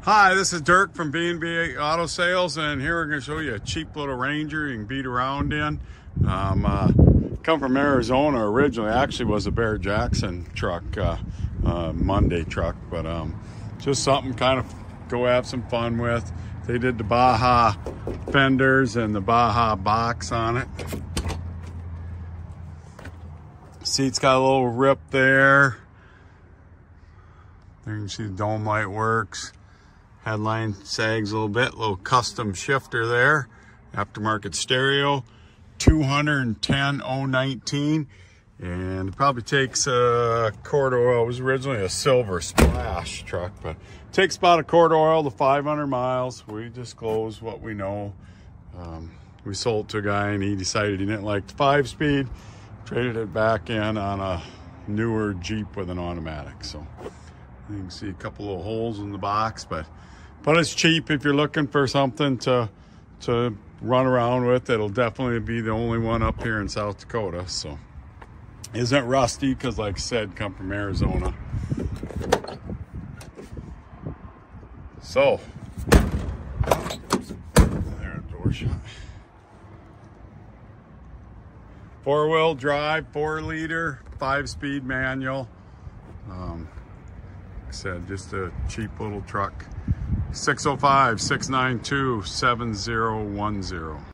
Hi, this is Dirk from B Auto Sales, and here we're going to show you a cheap little Ranger you can beat around in. Come from Arizona originally. Actually was a Bear Jackson truck, Monday truck, but just something kind of go have some fun with. They did the Baja fenders and the Baja box on it. Seat's got a little rip there. There you can see the dome light works. Headline sags a little bit, little custom shifter there. Aftermarket stereo, 210,019. And it probably takes a quart of oil. It was originally a silver splash truck, but it takes about a quart of oil to 500 miles. We disclose what we know. We sold it to a guy and he decided he didn't like the 5-speed. Traded it back in on a newer Jeep with an automatic. So you can see a couple of holes in the box, but it's cheap if you're looking for something to run around with. It'll definitely be the only one up here in South Dakota. So isn't rusty because, like I said, come from Arizona. So there, door shut. 4-wheel drive, 4-liter, 5-speed manual. Like I said, just a cheap little truck. 605-692-7010.